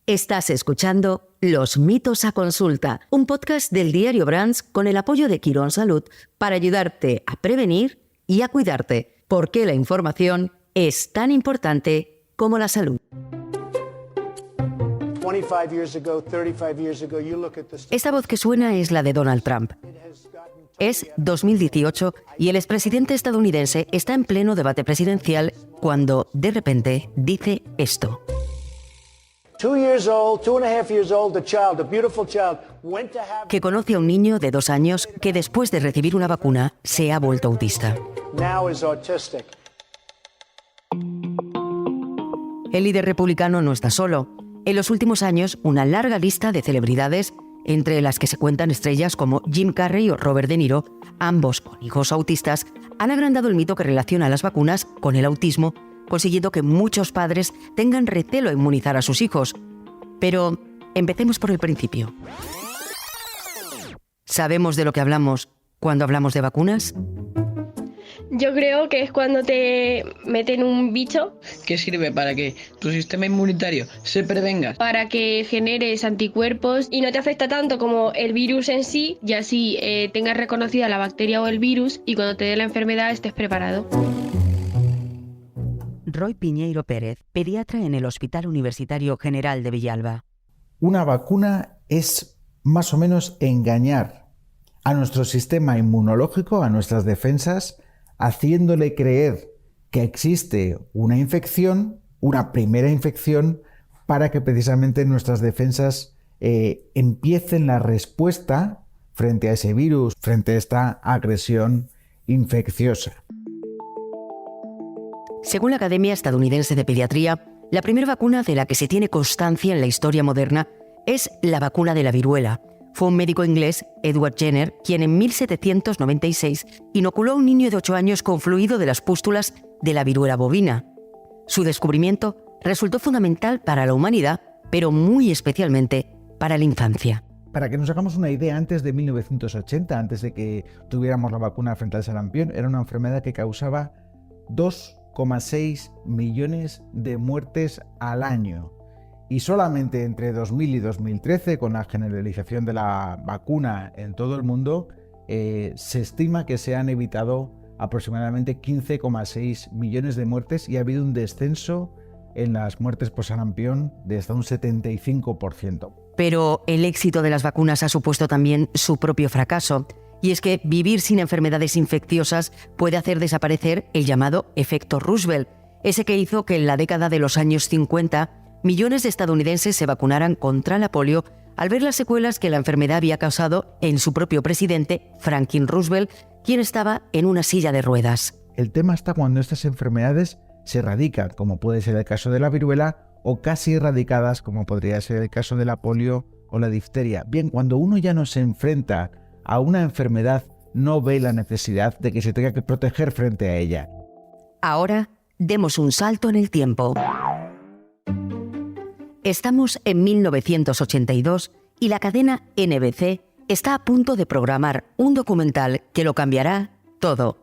Estás escuchando Los mitos a consulta, un podcast del diario Brands con el apoyo de Quirón Salud para ayudarte a prevenir y a cuidarte, porque la información es tan importante como la salud. Esta voz que suena es la de Donald Trump. Es 2018 y el expresidente estadounidense está en pleno debate presidencial cuando, de repente, dice esto. Que conoce a un niño de 2 años que después de recibir una vacuna se ha vuelto autista. El líder republicano no está solo. En los últimos años, una larga lista de celebridades, entre las que se cuentan estrellas como Jim Carrey o Robert De Niro, ambos con hijos autistas, han agrandado el mito que relaciona las vacunas con el autismo, consiguiendo que muchos padres tengan recelo a inmunizar a sus hijos. Pero empecemos por el principio. ¿Sabemos de lo que hablamos cuando hablamos de vacunas? Yo creo que es cuando te meten un bicho. ¿Qué sirve? Para que tu sistema inmunitario se prevenga. Para que generes anticuerpos y no te afecta tanto como el virus en sí, y así tengas reconocida la bacteria o el virus y cuando te dé la enfermedad estés preparado. Roy Piñeiro Pérez, pediatra en el Hospital Universitario General de Villalba. Una vacuna es más o menos engañar a nuestro sistema inmunológico, a nuestras defensas, haciéndole creer que existe una infección, una primera infección, para que precisamente nuestras defensas empiecen la respuesta frente a ese virus, frente a esta agresión infecciosa. Según la Academia Estadounidense de Pediatría, la primera vacuna de la que se tiene constancia en la historia moderna es la vacuna de la viruela. Fue un médico inglés, Edward Jenner, quien en 1796 inoculó a un niño de 8 años con fluido de las pústulas de la viruela bovina. Su descubrimiento resultó fundamental para la humanidad, pero muy especialmente para la infancia. Para que nos hagamos una idea, antes de 1980, antes de que tuviéramos la vacuna frente al sarampión, era una enfermedad que causaba 2,6 millones de muertes al año. Y solamente entre 2000 y 2013, con la generalización de la vacuna en todo el mundo, se estima que se han evitado aproximadamente 15,6 millones de muertes y ha habido un descenso en las muertes por sarampión de hasta un 75%. Pero el éxito de las vacunas ha supuesto también su propio fracaso. Y es que vivir sin enfermedades infecciosas puede hacer desaparecer el llamado efecto Roosevelt, ese que hizo que en la década de los años 50 millones de estadounidenses se vacunaran contra la polio al ver las secuelas que la enfermedad había causado en su propio presidente, Franklin Roosevelt, quien estaba en una silla de ruedas. El tema está cuando estas enfermedades se erradican, como puede ser el caso de la viruela, o casi erradicadas, como podría ser el caso de la polio o la difteria. Bien, cuando uno ya no se enfrenta a una enfermedad, no ve la necesidad de que se tenga que proteger frente a ella. Ahora, demos un salto en el tiempo. Estamos en 1982 y la cadena NBC está a punto de programar un documental que lo cambiará todo.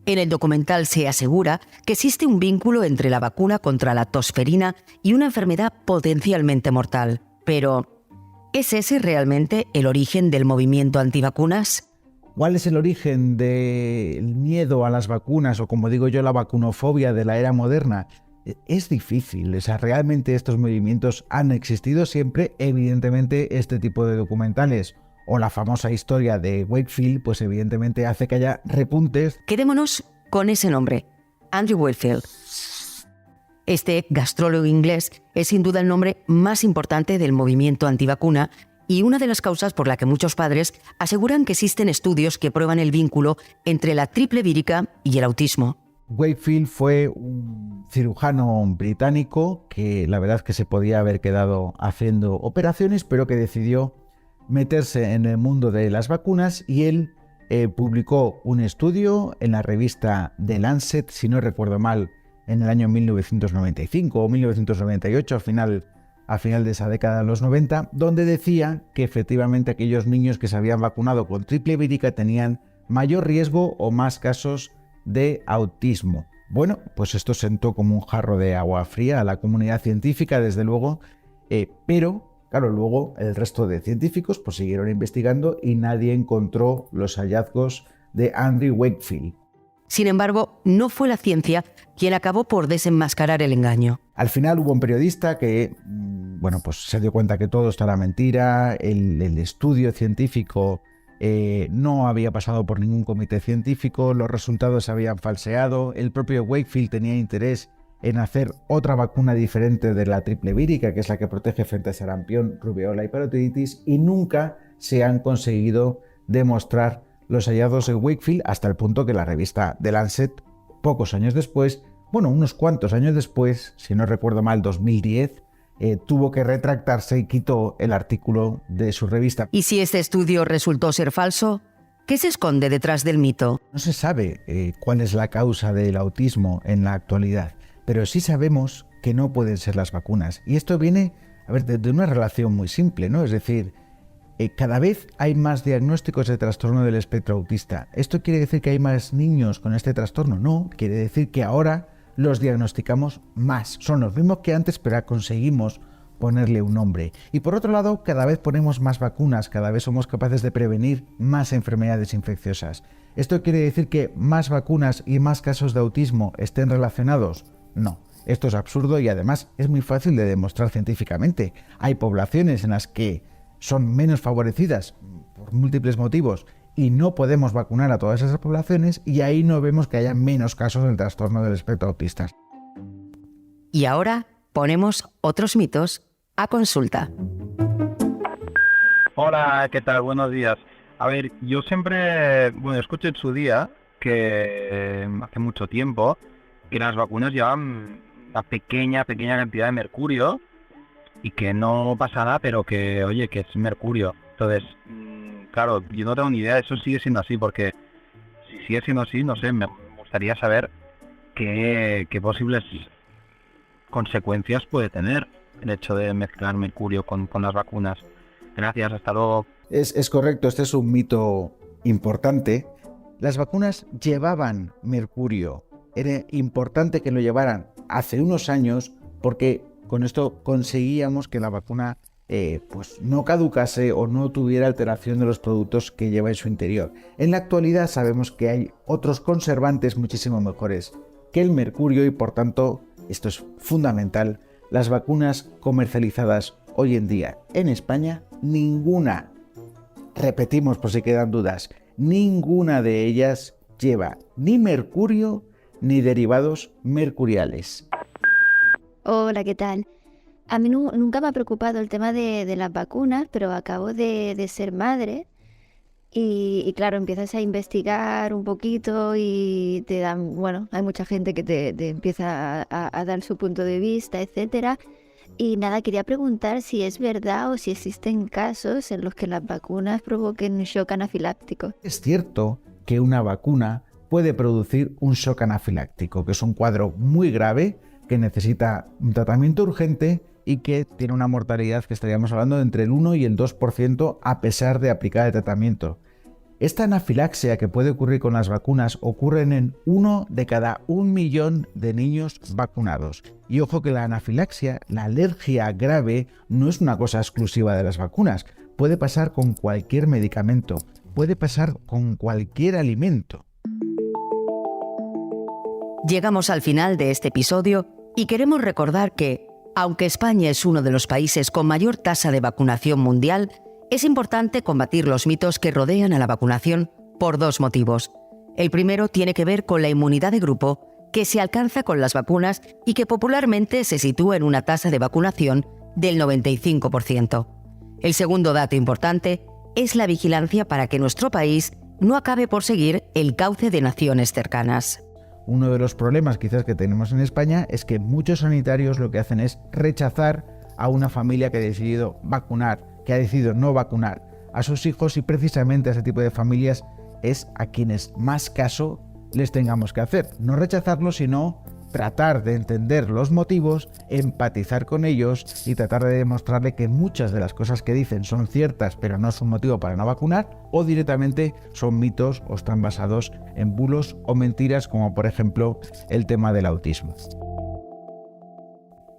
En el documental se asegura que existe un vínculo entre la vacuna contra la tosferina y una enfermedad potencialmente mortal. Pero, ¿es ese realmente el origen del movimiento antivacunas? ¿Cuál es el origen del miedo a las vacunas o, como digo yo, la vacunofobia de la era moderna? Es difícil, o sea, realmente estos movimientos han existido siempre. Evidentemente este tipo de documentales o la famosa historia de Wakefield, pues evidentemente hace que haya repuntes. Quedémonos con ese nombre, Andrew Wakefield. Este gastrólogo inglés es sin duda el nombre más importante del movimiento antivacuna y una de las causas por la que muchos padres aseguran que existen estudios que prueban el vínculo entre la triple vírica y el autismo. Wakefield fue un cirujano británico que la verdad es que se podía haber quedado haciendo operaciones, pero que decidió meterse en el mundo de las vacunas y él publicó un estudio en la revista The Lancet, si no recuerdo mal, en el año 1995 o 1998, a final de esa década de los 90, donde decía que efectivamente aquellos niños que se habían vacunado con triple vírica tenían mayor riesgo o más casos de autismo. Bueno, pues esto sentó como un jarro de agua fría a la comunidad científica, desde luego, Pero, claro, luego el resto de científicos pues, siguieron investigando y nadie encontró los hallazgos de Andrew Wakefield. Sin embargo, no fue la ciencia quien acabó por desenmascarar el engaño. Al final hubo un periodista que, pues se dio cuenta que todo esto era mentira, el estudio científico no había pasado por ningún comité científico, los resultados se habían falseado, el propio Wakefield tenía interés en hacer otra vacuna diferente de la triple vírica, que es la que protege frente a sarampión, rubiola y parotiditis, y nunca se han conseguido demostrar los hallazgos de Wakefield hasta el punto que la revista The Lancet, pocos años después, unos cuantos años después, si no recuerdo mal, 2010, tuvo que retractarse y quitó el artículo de su revista. ¿Y si este estudio resultó ser falso? ¿Qué se esconde detrás del mito? No se sabe cuál es la causa del autismo en la actualidad, pero sí sabemos que no pueden ser las vacunas. Y esto viene, de una relación muy simple, ¿no? Es decir, cada vez hay más diagnósticos de trastorno del espectro autista. ¿Esto quiere decir que hay más niños con este trastorno? No, quiere decir que ahora los diagnosticamos más. Son los mismos que antes, pero conseguimos ponerle un nombre. Y por otro lado, cada vez ponemos más vacunas, cada vez somos capaces de prevenir más enfermedades infecciosas. ¿Esto quiere decir que más vacunas y más casos de autismo estén relacionados? No. Esto es absurdo y además es muy fácil de demostrar científicamente. Hay poblaciones en las que son menos favorecidas por múltiples motivos y no podemos vacunar a todas esas poblaciones y ahí no vemos que haya menos casos del trastorno del espectro autista. Y ahora ponemos otros mitos a consulta. Hola, ¿qué tal? Buenos días. A ver, yo siempre, escuché en su día que hace mucho tiempo que las vacunas llevan una pequeña cantidad de mercurio y que no pasa nada, pero que, oye, que es mercurio. Entonces, claro, yo no tengo ni idea de eso sigue siendo así, porque si sigue siendo así, no sé, me gustaría saber qué posibles consecuencias puede tener el hecho de mezclar mercurio con las vacunas. Gracias, hasta luego. Es correcto, este es un mito importante. Las vacunas llevaban mercurio. Era importante que lo llevaran hace unos años porque con esto conseguíamos que la vacuna no caducase o no tuviera alteración de los productos que lleva en su interior. En la actualidad sabemos que hay otros conservantes muchísimo mejores que el mercurio y por tanto, esto es fundamental, las vacunas comercializadas hoy en día en España, ninguna, repetimos por si quedan dudas, ninguna de ellas lleva ni mercurio ni derivados mercuriales. Hola, ¿qué tal? A mí nunca me ha preocupado el tema de las vacunas, pero acabo de ser madre y claro, empiezas a investigar un poquito y te dan, hay mucha gente que te empieza a dar su punto de vista, etcétera. Y nada, quería preguntar si es verdad o si existen casos en los que las vacunas provoquen un shock anafiláctico. Es cierto que una vacuna puede producir un shock anafiláctico, que es un cuadro muy grave que necesita un tratamiento urgente y que tiene una mortalidad que estaríamos hablando de entre el 1 y el 2% a pesar de aplicar el tratamiento. Esta anafilaxia que puede ocurrir con las vacunas ocurre en 1 de cada 1 millón de niños vacunados. Y ojo que la anafilaxia, la alergia grave, no es una cosa exclusiva de las vacunas. Puede pasar con cualquier medicamento, puede pasar con cualquier alimento. Llegamos al final de este episodio y queremos recordar que, aunque España es uno de los países con mayor tasa de vacunación mundial, es importante combatir los mitos que rodean a la vacunación por dos motivos. El primero tiene que ver con la inmunidad de grupo que se alcanza con las vacunas y que popularmente se sitúa en una tasa de vacunación del 95%. El segundo dato importante es la vigilancia para que nuestro país no acabe por seguir el cauce de naciones cercanas. Uno de los problemas quizás que tenemos en España es que muchos sanitarios lo que hacen es rechazar a una familia que ha decidido vacunar, que ha decidido no vacunar a sus hijos y precisamente a ese tipo de familias es a quienes más caso les tengamos que hacer. No rechazarlos, sino tratar de entender los motivos, empatizar con ellos y tratar de demostrarle que muchas de las cosas que dicen son ciertas pero no son motivo para no vacunar o directamente son mitos o están basados en bulos o mentiras como por ejemplo el tema del autismo.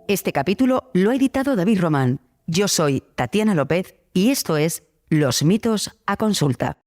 Este capítulo lo ha editado David Román. Yo soy Tatiana López y esto es Los mitos a consulta.